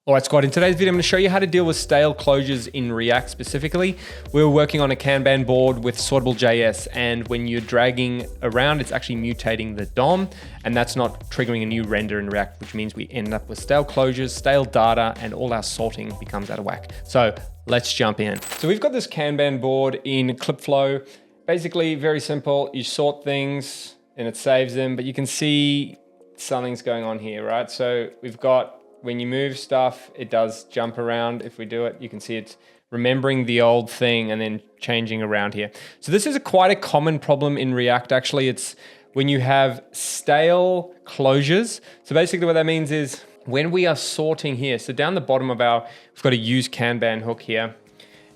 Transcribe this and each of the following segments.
All right, squad, in today's video, I'm going to show you how to deal with stale closures in React specifically. We're working on a Kanban board with Sortable.js, and when you're dragging around, it's actually mutating the DOM, and that's not triggering a new render in React, which means we end up with stale closures, stale data, and all our sorting becomes out of whack. So let's jump in. So we've got this Kanban board in Clipflow. Basically, very simple. You sort things and it saves them, but you can see something's going on here, right? So we've got, when you move stuff, it does jump around. If we do it, you can see it's remembering the old thing and then changing around here. So this is quite a common problem in React. Actually, it's when you have stale closures. So basically what that means is when we are sorting here, so down the bottom of we've got a use Kanban hook here,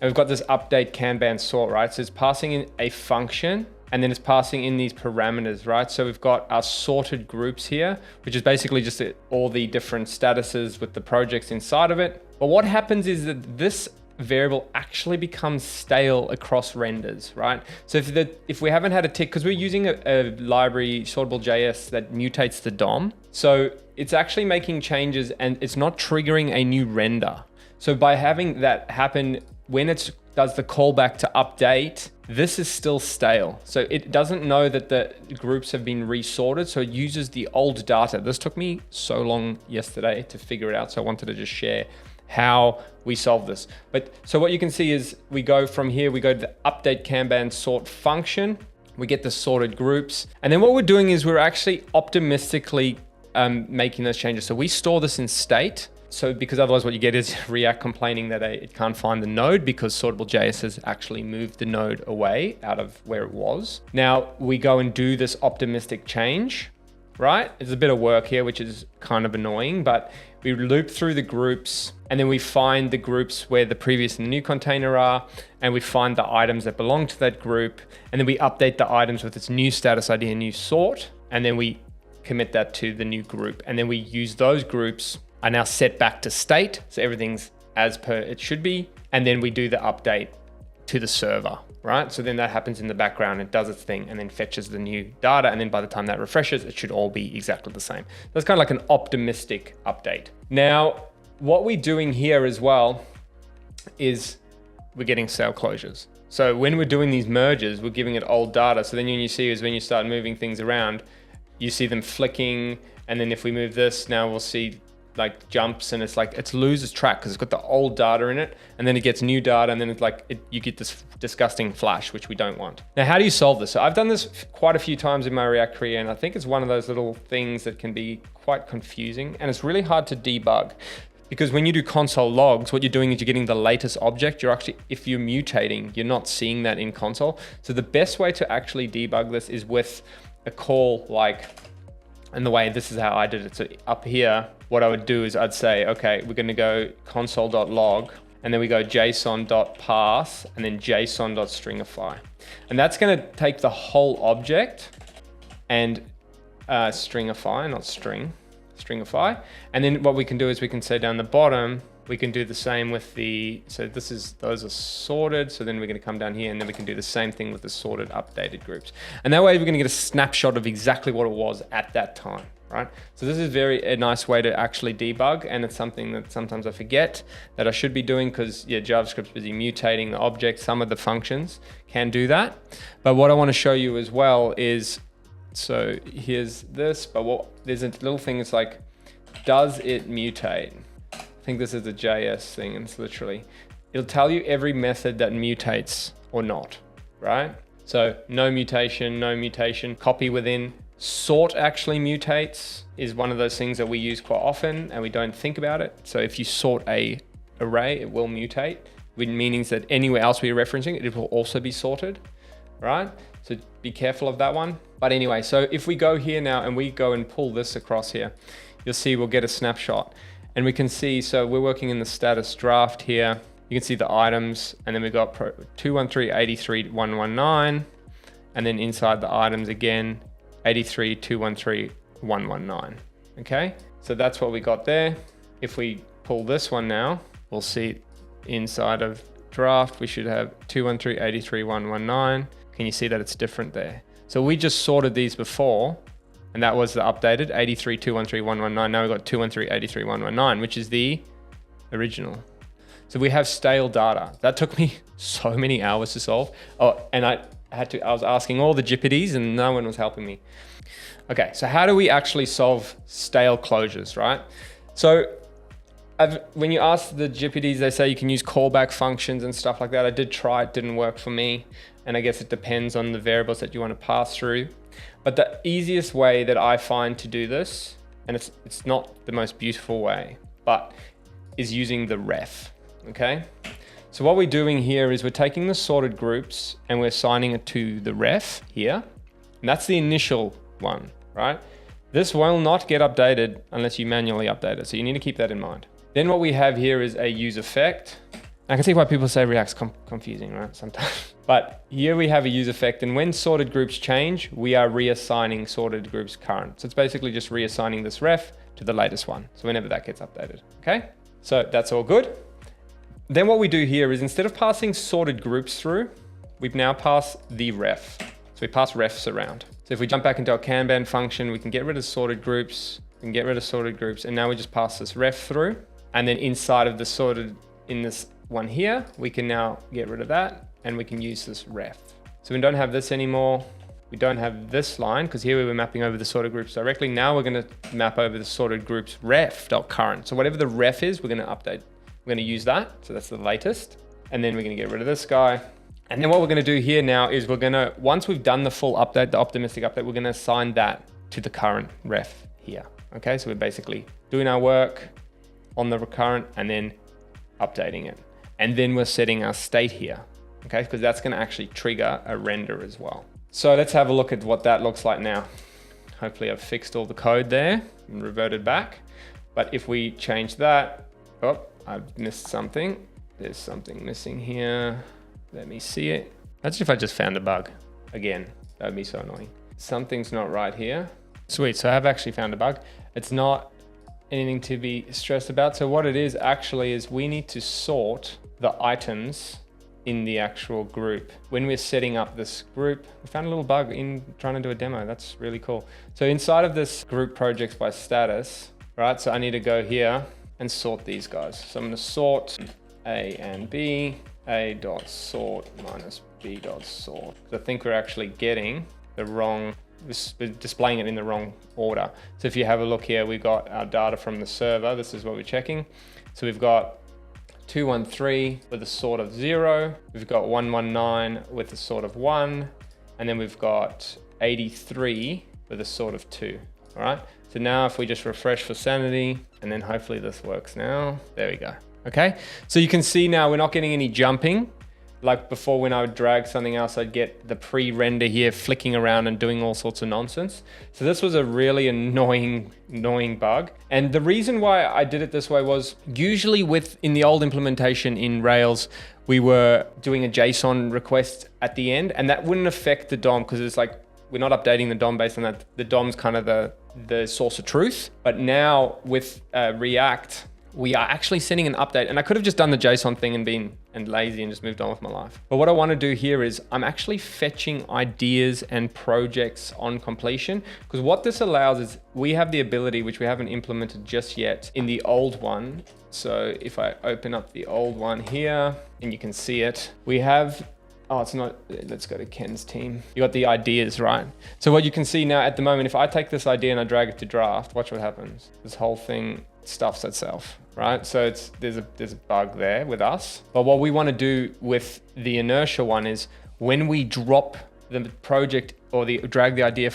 and we've got this update Kanban sort, right? So it's passing in a function, and then it's passing in these parameters, right? So we've got our sorted groups here, which is basically just all the different statuses with the projects inside of it. But what happens is that this variable actually becomes stale across renders, right? So if we haven't had a tick, because we're using a library, Sortable.js, that mutates the DOM. So it's actually making changes and it's not triggering a new render. So by having that happen, when it does the callback to update, this is still stale. So it doesn't know that the groups have been resorted. So it uses the old data. This took me so long yesterday to figure it out. So I wanted to just share how we solve this. But so what you can see is we go from here, we go to the update Kanban sort function. We get the sorted groups. And then what we're doing is we're actually optimistically making those changes. So we store this in state. So because otherwise what you get is React complaining that it can't find the node because Sortable.js has actually moved the node away out of where it was. Now we go and do this optimistic change, right? It's a bit of work here, which is kind of annoying, but we loop through the groups and then we find the groups where the previous and the new container are, and we find the items that belong to that group. And then we update the items with its new status ID and new sort. And then we commit that to the new group. And then we use those groups are now set back to state. So everything's as per it should be. And then we do the update to the server, right? So then that happens in the background, it does its thing and then fetches the new data. And then by the time that refreshes, it should all be exactly the same. That's kind of like an optimistic update. Now, what we're doing here as well is we're getting stale closures. So when we're doing these merges, we're giving it old data. So then when you see is when you start moving things around, you see them flicking. And then if we move this, now we'll see like jumps, and it's like it loses track because it's got the old data in it, and then it gets new data, and then it's like you get this disgusting flash, which we don't want. Now, how do you solve this? So I've done this quite a few times in my React career, and I think it's one of those little things that can be quite confusing, and it's really hard to debug because when you do console logs, what you're doing is you're getting the latest object. You're actually, if you're mutating, you're not seeing that in console. So the best way to actually debug this is with a call like, and the way this is how I did it. So up here, what I would do is I'd say, okay, we're gonna go console.log, and then we go json.path, and then json.stringify. And that's gonna take the whole object and stringify, not stringify. And then what we can do is we can say down the bottom, we can do the same with so those are sorted. So then we're gonna come down here and then we can do the same thing with the sorted updated groups. And that way we're gonna get a snapshot of exactly what it was at that time, right? So this is a nice way to actually debug, and it's something that sometimes I forget that I should be doing because JavaScript's busy mutating the object. Some of the functions can do that. But what I wanna show you as well is, so here's this, but there's a little thing, it's like, does it mutate? I think this is a JS thing, and it's literally, it'll tell you every method that mutates or not, right? So no mutation, copy within. Sort actually mutates is one of those things that we use quite often and we don't think about it. So if you sort a array, it will mutate, with meanings that anywhere else we're referencing, it will also be sorted, right? So be careful of that one. But anyway, so if we go here now and we go and pull this across here, you'll see we'll get a snapshot. And we can see, so we're working in the status draft here. You can see the items, and then we've got 213.83.119, and then inside the items again, 83.213.119, okay? So that's what we got there. If we pull this one now, we'll see inside of draft, we should have 213.83.119. Can you see that it's different there? So we just sorted these before, and that was the updated 83.213.119. Now we've got 213.83.119, which is the original. So we have stale data. That took me so many hours to solve. Oh, and I was asking all the GPDs and no one was helping me. Okay, so how do we actually solve stale closures, right? So when you ask the GPDs, they say you can use callback functions and stuff like that. I did try, it didn't work for me. And I guess it depends on the variables that you want to pass through. But the easiest way that I find to do this, and it's not the most beautiful way, but is using the ref, okay? So what we're doing here is we're taking the sorted groups and we're assigning it to the ref here. And that's the initial one, right? This will not get updated unless you manually update it. So you need to keep that in mind. Then what we have here is a use effect. I can see why people say React's confusing, right? Sometimes. But here we have a use effect, and when sorted groups change, we are reassigning sorted groups current. So it's basically just reassigning this ref to the latest one. So whenever that gets updated, okay? So that's all good. Then what we do here is instead of passing sorted groups through, we've now passed the ref. So we pass refs around. So if we jump back into our Kanban function, we can get rid of sorted groups, and now we just pass this ref through. And then inside of the sorted, in this one here, we can now get rid of that and we can use this ref. So we don't have this anymore. We don't have this line because here we were mapping over the sorted groups directly. Now we're going to map over the sorted groups ref.current. So whatever the ref is, we're going to update. We're going to use that. So that's the latest. And then we're going to get rid of this guy. And then what we're going to do here now is we're going to, once we've done the full update, the optimistic update, we're going to assign that to the current ref here. Okay, so we're basically doing our work on the recurrent and then updating it. And then we're setting our state here, okay? Because that's gonna actually trigger a render as well. So let's have a look at what that looks like now. Hopefully I've fixed all the code there and reverted back. But if we change that, oh, I've missed something. There's something missing here. Let me see it. Imagine if I just found a bug again. That would be so annoying. Something's not right here. Sweet, so I have actually found a bug. It's not anything to be stressed about. So what it is actually is we need to sort the items in the actual group. When we're setting up this group, we found a little bug in trying to do a demo. That's really cool. So inside of this group projects by status, right? So I need to go here and sort these guys. So I'm gonna sort A and B, A dot sort minus B dot sort. So I think we're actually getting the wrong, we're displaying it in the wrong order. So if you have a look here, we've got our data from the server. This is what we're checking. So we've got 213 with a sort of 0. We've got 119 with a sort of 1. And then we've got 83 with a sort of 2. All right. So now if we just refresh for sanity, and then hopefully this works now. There we go. Okay. So you can see now we're not getting any jumping. Like before, when I would drag something else, I'd get the pre-render here flicking around and doing all sorts of nonsense. So this was a really annoying bug. And the reason why I did it this way was usually in the old implementation in Rails, we were doing a JSON request at the end, and that wouldn't affect the DOM because it's like, we're not updating the DOM based on that. The DOM's kind of the source of truth. But now with React, we are actually sending an update, and I could have just done the JSON thing and been lazy and just moved on with my life. But what I want to do here is I'm actually fetching ideas and projects on completion, because what this allows is we have the ability, which we haven't implemented just yet in the old one. So if I open up the old one here and you can see it, we have, oh, it's not, let's go to Ken's team. You got the ideas, right? So what you can see now at the moment, if I take this idea and I drag it to draft, watch what happens. This whole thing stuffs itself, right? So there's a bug there with us. But what we want to do with the inertia one is when we drop the project or drag the idea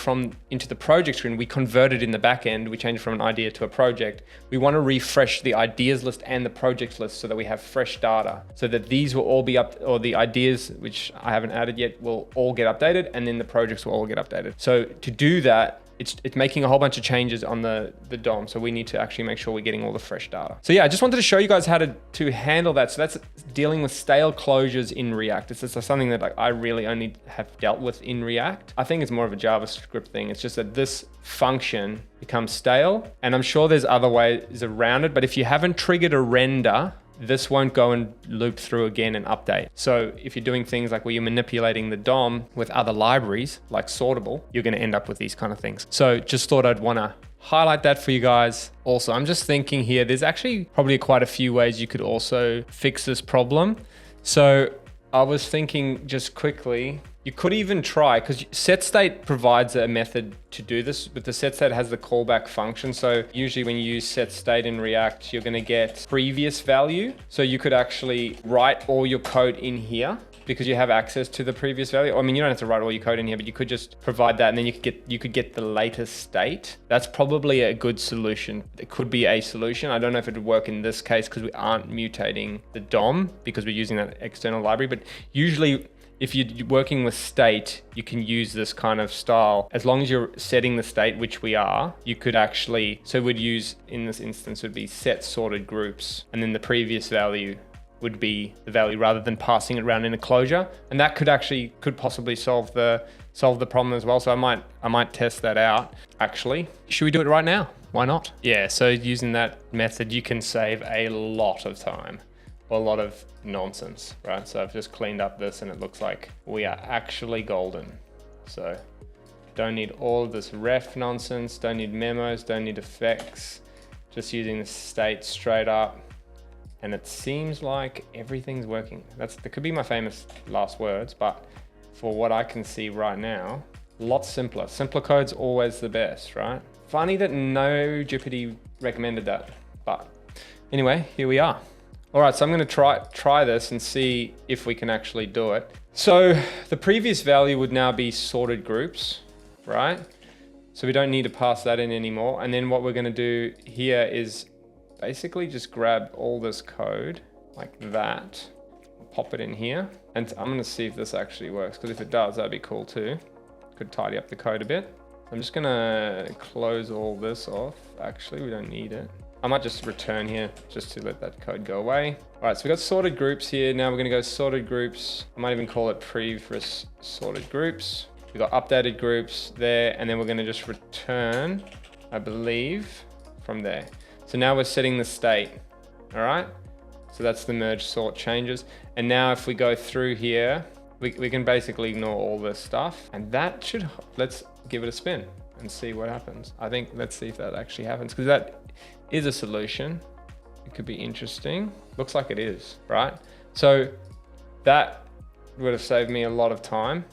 into the project screen, we convert it in the back end. We change it from an idea to a project. We want to refresh the ideas list and the projects list so that we have fresh data, so that these will all be up, or the ideas, which I haven't added yet, will all get updated, and then the projects will all get updated. So to do that, it's making a whole bunch of changes on the DOM. So we need to actually make sure we're getting all the fresh data. So yeah, I just wanted to show you guys how to handle that. So that's dealing with stale closures in React. It's just something that I really only have dealt with in React. I think it's more of a JavaScript thing. It's just that this function becomes stale, and I'm sure there's other ways around it, but if you haven't triggered a render, this won't go and loop through again and update. So if you're doing things like where you're manipulating the DOM with other libraries like Sortable, you're going to end up with these kind of things. So just thought I'd want to highlight that for you guys. Also, I'm just thinking here, there's actually probably quite a few ways you could also fix this problem. So I was thinking just quickly, you could even try, because setState provides a method to do this, but the setState has the callback function. So usually when you use setState in React, you're gonna get previous value. So you could actually write all your code in here because you have access to the previous value. I mean, you don't have to write all your code in here, but you could just provide that and then you could get the latest state. That's probably a good solution. It could be a solution. I don't know if it would work in this case because we aren't mutating the DOM because we're using that external library, but usually if you're working with state, you can use this kind of style. As long as you're setting the state, which we are, you could actually, so we'd use, in this instance, would be set sorted groups, and then the previous value would be the value rather than passing it around in a closure. And that could possibly solve the problem as well. So I might test that out. Actually, should we do it right now? Why not? Yeah, so using that method, you can save a lot of time. A lot of nonsense, right? So I've just cleaned up this and it looks like we are actually golden. So don't need all of this ref nonsense, don't need memos, don't need effects, just using the state straight up. And it seems like everything's working. That could be my famous last words, but for what I can see right now, lots simpler. Simpler code's always the best, right? Funny that no Jupyter recommended that, but anyway, here we are. All right, so I'm gonna try this and see if we can actually do it. So the previous value would now be sorted groups, right? So we don't need to pass that in anymore. And then what we're gonna do here is basically just grab all this code like that, pop it in here. And I'm gonna see if this actually works, because if it does, that'd be cool too. Could tidy up the code a bit. I'm just gonna close all this off. Actually, we don't need it. I might just return here just to let that code go away. All right, so we've got sorted groups here. Now we're gonna go sorted groups. I might even call it previous sorted groups. We've got updated groups there, and then we're gonna just return, I believe, from there. So now we're setting the state, all right? So that's the merge sort changes. And now if we go through here, we can basically ignore all this stuff, and that should, let's give it a spin and see what happens. I think, let's see if that actually happens, because that is a solution. It could be interesting. Looks like it is, right? So that would have saved me a lot of time.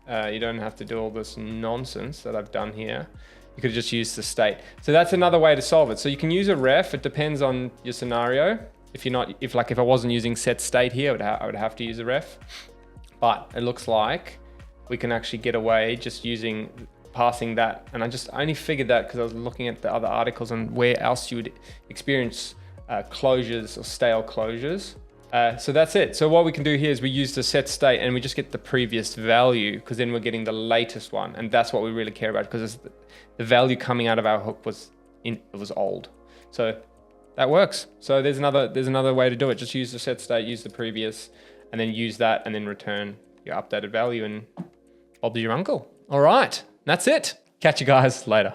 You don't have to do all this nonsense that I've done here. You could just use the state. So that's another way to solve it. So you can use a ref. It depends on your scenario. If I wasn't using set state here, I would have to use a ref. But it looks like we can actually get away just using passing that. And I only figured that because I was looking at the other articles on where else you would experience closures or stale closures. So that's it. So what we can do here is we use the set state and we just get the previous value, because then we're getting the latest one. And that's what we really care about, because the value coming out of our hook was old. So that works. So there's another way to do it. Just use the set state, use the previous, and then use that and then return your updated value, and Bob's your uncle. All right, that's it. Catch you guys later.